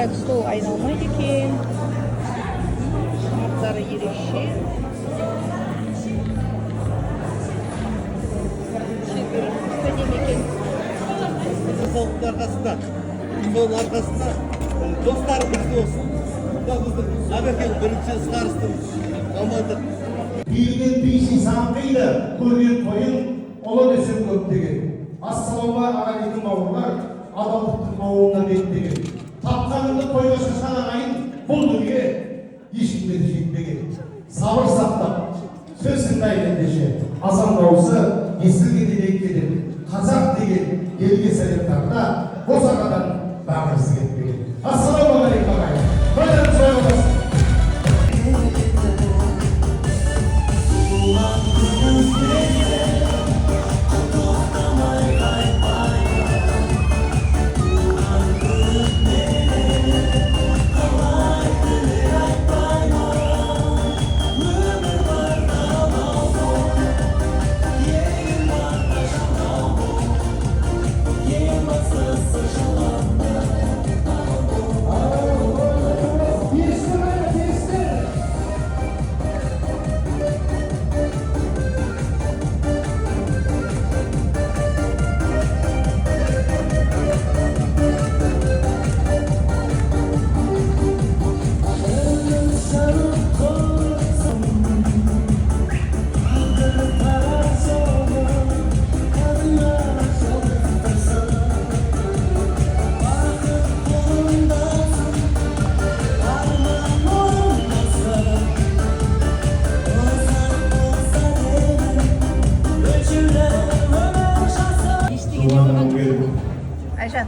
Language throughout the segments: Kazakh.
Так, стол айналмайды екен. Шарттары ерекше. Шекер қадем екен. Соғықтың арқасында, соның арқасында достар бізді болсын. Бұл біздің Абекең бірінші старыстың амандық. Биылден бейсін саңқиды, көрген тойын ұлы десем көп деген. Ассалауға ағайдың бауырлар, адалдықтың бауырына беттеген. Тапқаныңды тойға шашқан ағайын, бұл дүние ешкімге де жетпеген. Сабыр сақтап, сөз тыңдайды ендеше, азан дауысы естілгенде еккеден. Қазақ деген елге сәлемтарда, босағадан бағырсы кетпеген. Ассалаумағалейкум ағайын. Байларыңыз бай болсын. Ayşen.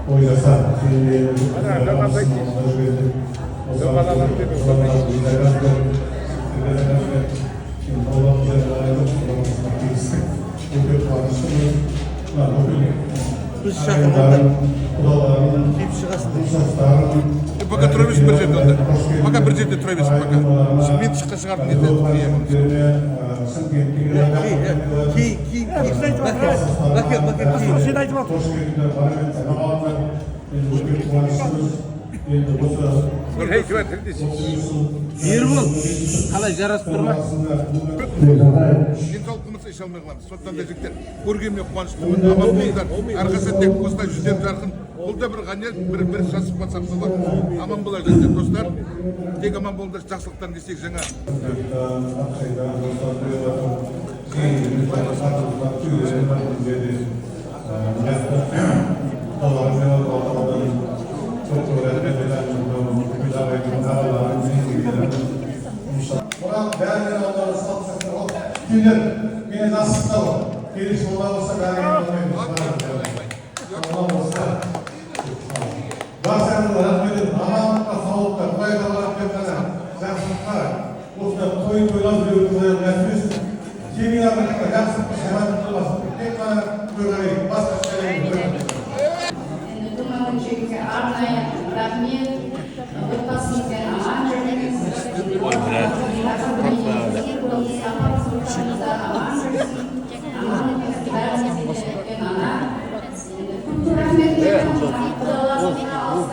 Biz şakırlarda keyif шығасың. Пока тұра берсін бір жерде онда. Пока бір жерде тұра берсін, пока. Мен шыққа шығардым еді. Сен айтып отыр. Ербол, қалай жарасып тұр ма? Денсаулық қылмысы іше алмай қаламыз. Сондықтан да жігіттер, көргеніне қуаныштымын. Аман болыңдар. Арқасы тек осылай жүзден жарқын. Бұл да бір ғанел, бір жасып батсақ болады. Аман болар жігіттер, достар. Тек аман болыңдар, жақсылықтарын десек жаңа. Бұған бәрінен алдағы салып сақтар ол. Күндер, мені насыпта ол. Келіш ола болса бәрінен olmayız. Ола болса. Барсаңыз рахметін, аманлыққа, саулыққа, қойдалар кемтана, жақсылыққа, осында тойын тойлап біреуді қойып нәсібесін. Семинарлыққа, жақсылыққа, шаматын тұрмасын. Тек қана көргенейін, басқа шайын көргенейін. Arnaya rahmet, отбасыңызбен аман жүріңіз.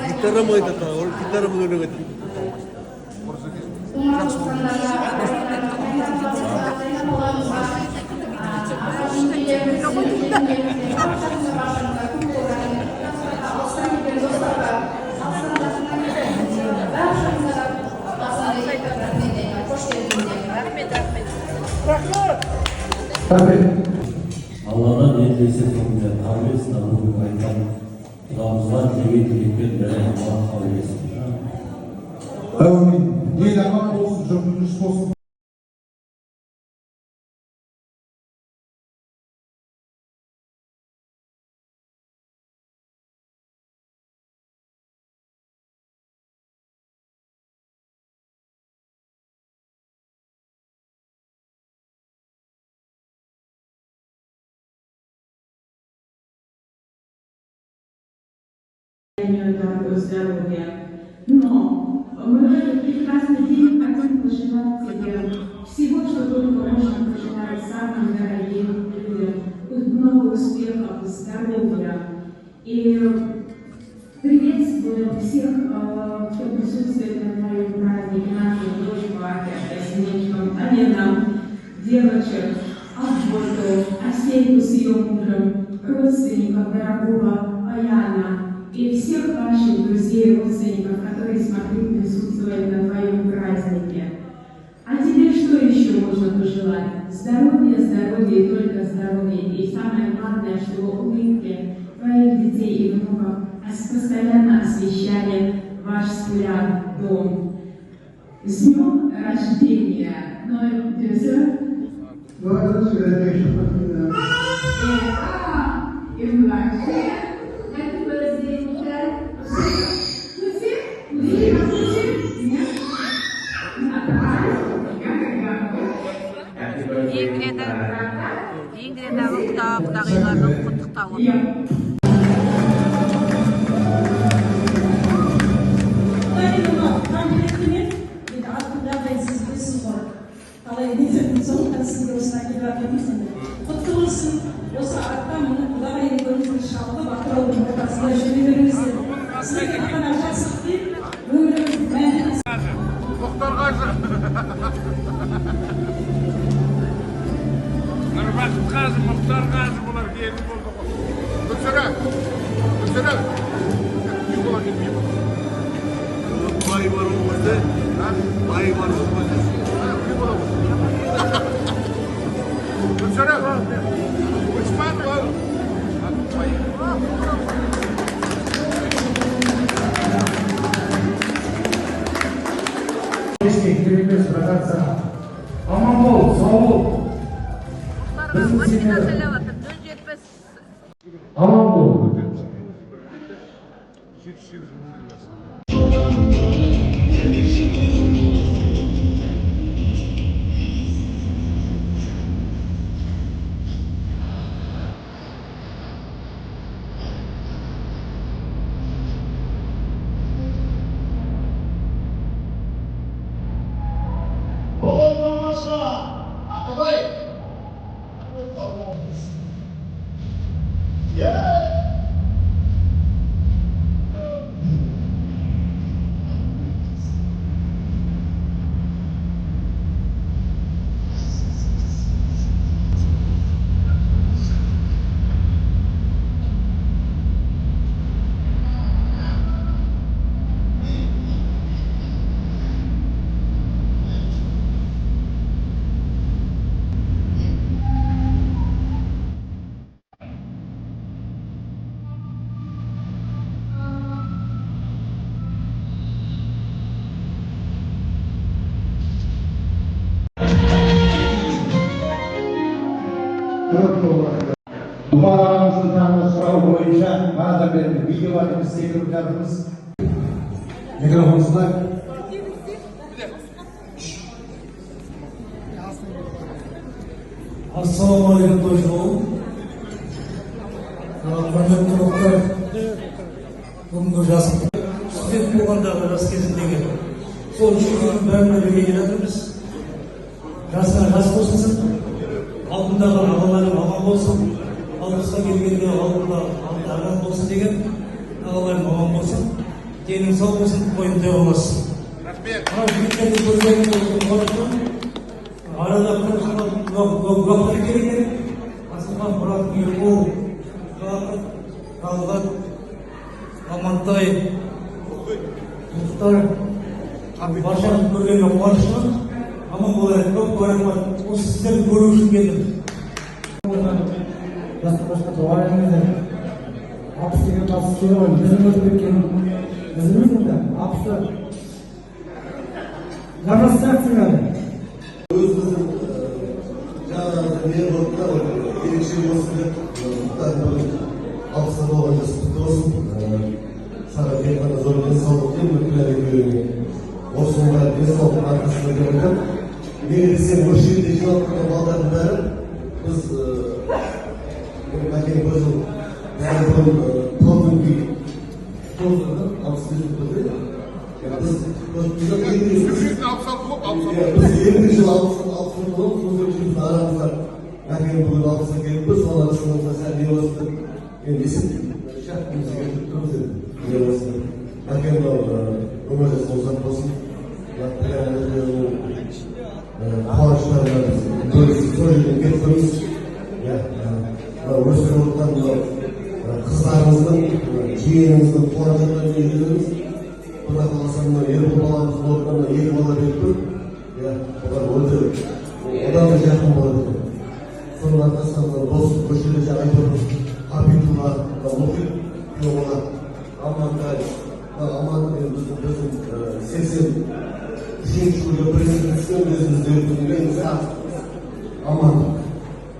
Гитара мой такая, он гитара мой любит. Allah'dan neredeyse sonunda tabir sınavını kayıtan Ramazan Cevit Bilek'in veren Allah kabul etsin. Amin. El aman olsun, jürgünüz olsun. Özler oluyor. Но мы прекрасно видим, хотим пожелать тебе всего, что только можно пожелать самым дорогим людям, много успехов, здоровья. И приветствуем всех, кто присутствует на моем празднике, нашим дочкам, семействам, Аленам, девочек, Авботу, Асейку с ее мужем, родственников дорогого Аяна и всех ваших друзей и родственников, которые смогли присутствовать на твоем празднике. А теперь что еще можно пожелать? Здоровья, здоровья и только здоровья. И самое главное, чтобы улыбки твоих детей и внуков постоянно освещали ваш Скулян дом. С днем рождения! И младшие. Happy birthday, Michelle. Ингрида құдағиларының құттықтауы. Құтты болсын, осы атта мұны құдағай екеуміздің шалғы бақыраудың ортасында жүре беріңіздер. Сізге ғана жақсылық деп, өміріміздің мәнін Мұхтар Қажы. Нұрбақыт Қажы, Мұхтар Қажы бұлар келін болды ғой. Гүлсара. Не болады, не болады. Бай бар olmadı. Бай бар olmadı. Не болады. Гүлсара. Учман бол. Aman bol, sağ ol. Машина сөйлеватыр, 470. Aman bol. Babalarımızın tanrı sırağı boyunca arada bir video var, sekreter kağıdımız. Mikrofonumuzda. Assalamualaikum do'stlarim. Құрметті Мұхтар, бүгінгі жасым студент болғандағы жас кезіндегі сол жүргеннің бәріне бірге келатырмыз. Жасыңа жас болсын, алдындағы ағаларың аман болсын, алпысқа келгенде алдында аман болсын деген ағаларың аман болсын, денің сау болсын, бойың дәу болсын. Мынау жігіттерді көргенімде қуаныштымын. Arada vakti gerekir. Aslında Murat Yılmaz, Kalgat, Amantay, Muhtar, Başak bölgeme ulaştım. Ama bu çok koyma. O sizden görüşün geldim. Başka duvarlarımızda hapsine tasdiki var. Bizim de hapsı. Yarıstaksın abi. Özümüzün bir nokta var. Gerekçeli olsun. Hafızada olacağız. Kutlu olsun. Sana bir kadar zor bir sağlık değil mi? Ülkeleri görüyor. Olsun var. Bir sağlık arkasında görüyorum. Neredeyse bu şehirde cilatlarına bağlarında biz belki gözüm değerli tanrım bir tozlardan hapsine tutuldu. Biz 20 yıl altında olalım, sonuçta aramızda herkes bugün altısına gelip biz onun arasında sen diyorsun, isim şartımızı götürttünüz dedim. Herkes сіздерге өмір жасаусақ болсын. Қуаныштарына бөлісіп сол жерден кеткеніміз. Өсіп отырған қыздарымыздың, жиеніміздің қуанышына береміз. Құда қаласа ербол баламыздың орнына екі бала беріп тұр. Олар өте одан да жақын болады екен. Соның арқасында осы көшеде жаңа айтып отырмыз. Қапитулла, мұхит, күйеуі Амантай, біздің 83-ші жылғы президент түскен өзімізді өткенге сақ аман.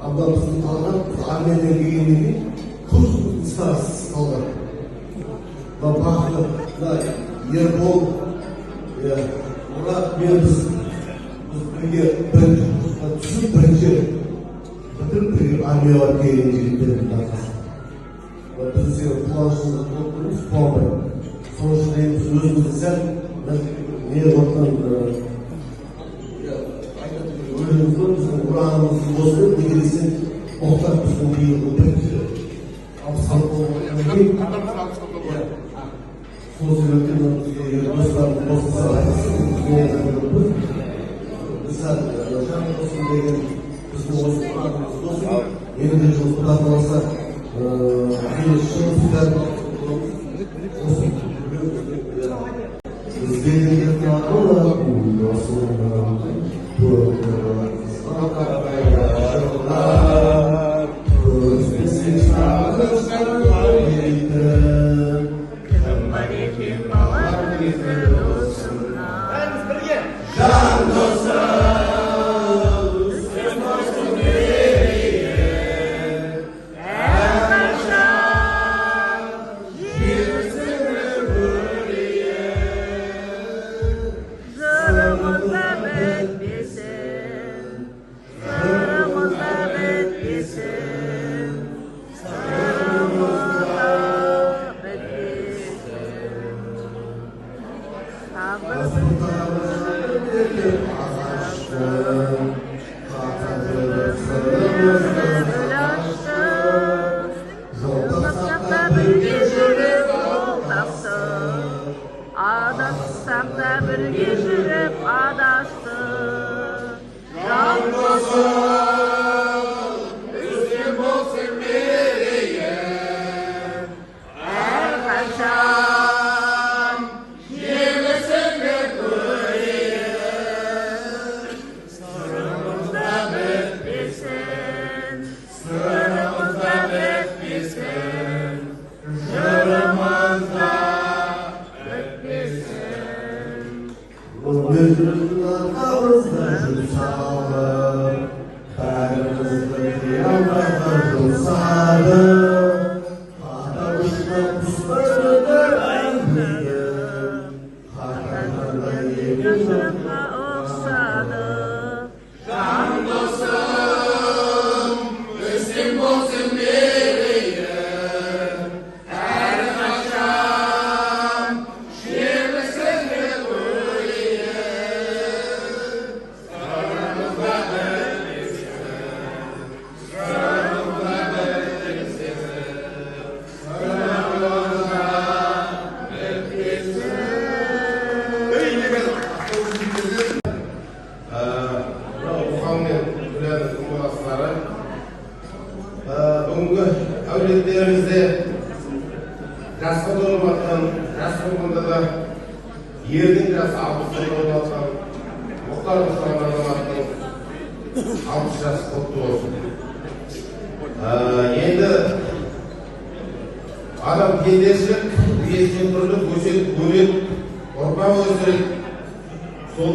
Абдан біздің қалған, армиядан келгеннен кейін құз старасыз қалған. Бақыты, Ербол, Мұрат, мен біз бірге бірінші курсқа түсіп, бірінші бітіріп, бірге армияға келген жігіттердің арқасы. Біз сені қуанышымызға толып тұрмыз, қуанбай. Соның үшін біз өзімізді сәл не отқан өлімізді, біздің ұранымызды осымен неге десең, Мұхтар біздің биылғы бірінші алпысқалық болғаннан кейін сол себептен бізге достарымыз қосылса айтсын, біз жаңа досым деген біздің осы ұранымыз досым, енді жыл Құда қаласа бүгінгі әулеттерімізде жасқа толып жатқан, жас болғанда да ердің жасы 60 толып жатқан Мұхтар Мұстафа азаматтың 60 жасы құтты болсын. Енді адам пендешілік, биесінен тұрып, өсек, өнек, ұрпақ өсіріп, сол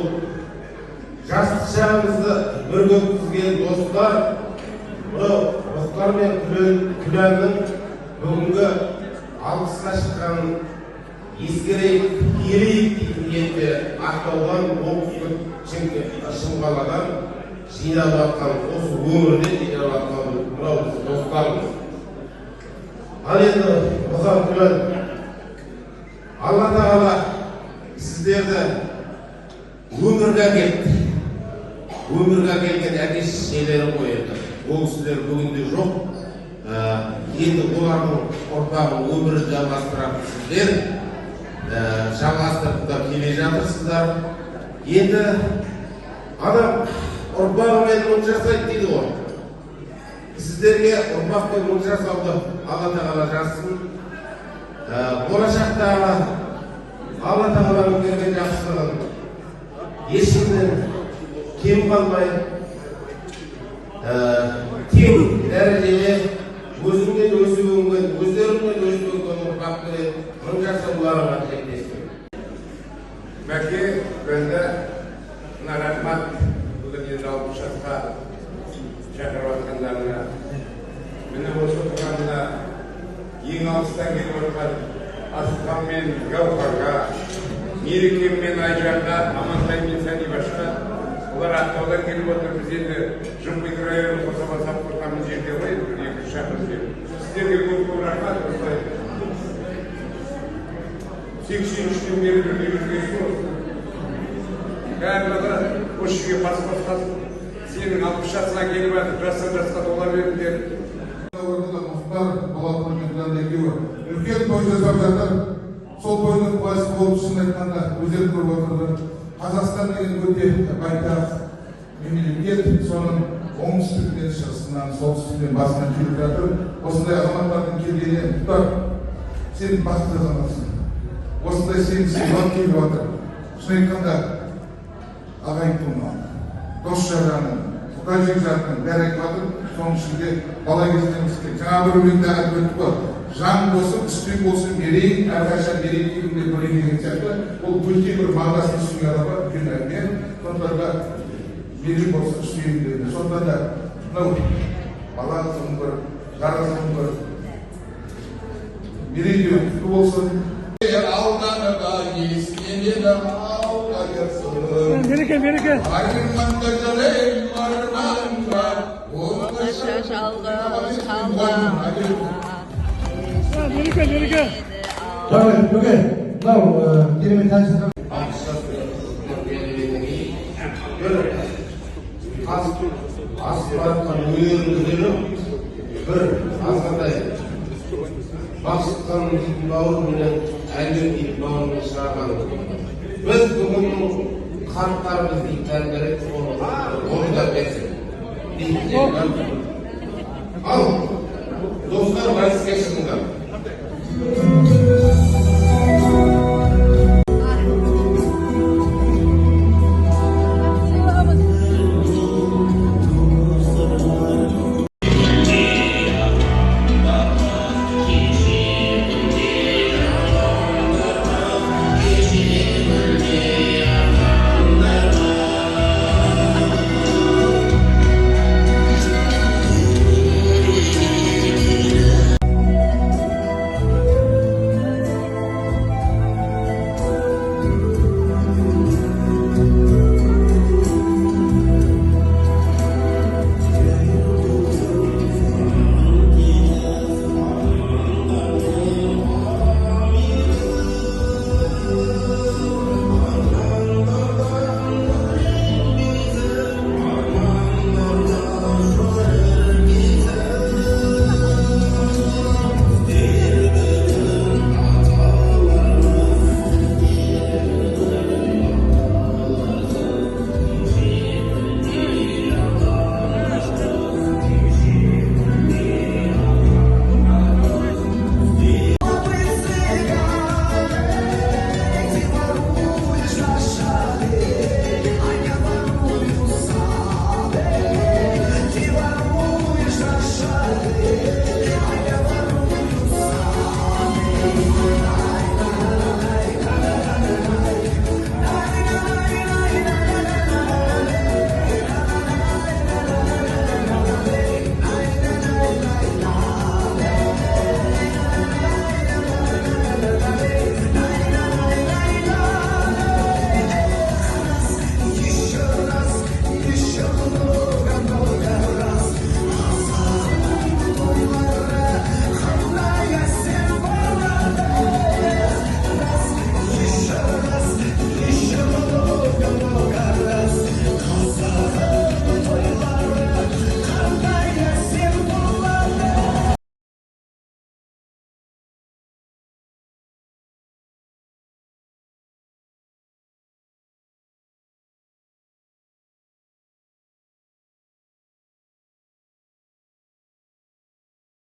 жастық шағымызды бірге өткізген достар, мынау Мұхтар мен Күләннің бүгінгі 60-қа шыққанын ескерейік, елейік дейтін ниетте Ақтаудан, оңтүстік Шымқаладан жинап жатқан, осы өңірден жинап жатқан мынау достарымыз. Ал енді Мұхтар, Күлән, Алла Тағала сіздерді өмірге әкелді. Өмірге әкелген әке-шешелері қойды. Ол кісілер бүгінде жоқ. Енді олардың ұрпағы өмірін жалғастыратын сіздер жалғастырып та келе жатырсыздар. Енді адам ұрпағымен мұң жасайды дейді ғой. Сіздерге ұрпақпен мұң жасауды Алла тағала жазсын. Болашақта Алла тағаланың берген жақсылығын ешкімнен кем қалмай, тең дәрежеде өзіңмен өзі өнген, өздеріңмен өзі өнген ұрпақпен мұң жасауларыңа тілектеспін. Мәке, бәрді мына рахмат бүгін енді 60 жасқа шақырып жатқандарына. Міне осы тұрғанда ең алыстан келіп отырған Асылхан мен Гаухарға, Мереке мен Айжанға, Амантай мен Сәнибашқа, олар Ақтаудан келіп отыр. Біз енді Жымпиты районын қосаба сап тұрғанымыз жерде ғой, 2-3 шақырым жер. Сіздерге көп рахмат. 83-тен бері бірге жүргенсіз ғой. Барлығы осы жерге бас қосқан. Сенің 60 жасына келіп жатыр, жастан жасқа тола беріңдер. Мұхтар Балапұрмендан екеуі үлкен той жасап жатыр. Сол тойдың куәсі болып шын айтқанда өздері көріп отырды. Қазақстан деген өте байтақ мемлекет, соның оңтүстігінен шығысынан, солтүстігінен басынан жүріп жатыр. Осындай азаматтардың келгеніне құттықтап, сен бақытты азаматсың. Осындай сені сыйлап келіп жатыр. Шын айтқанда ағайын туған, дос жараның, Құдай жекжатының бәрі айтып, соның ішінде бала кезден өскен. Жаңа бір өлеңде айтып өтті ғой, жан досым, үстем болсын мерейін, әрқашан мерейін кегімде бөлек деген сияқты. Ол өте бір мағынасын түсінген адамға үлкен әңгіме. Сондықтан да мерей болсын үстем деді. Сондықтан да мынау балаңыздың бір, жарыңыздың бір мерейде құтты болсын. Алданға естенеді ауға ерсін. Береке. Айырманды жүрек арманға, Оңаша жалғыз қалған. Береке. Бөке, мынау керемет әнші. Аспаратқан өнеріңіздері бір азғандай бақсытқан дейтін бауырменен әлем дейтін бауырмен шыраған. Біз бүгіннің қарттарымыз дейтін әрбірек оны да берсін. Ал, достар, вальске шығыңдар.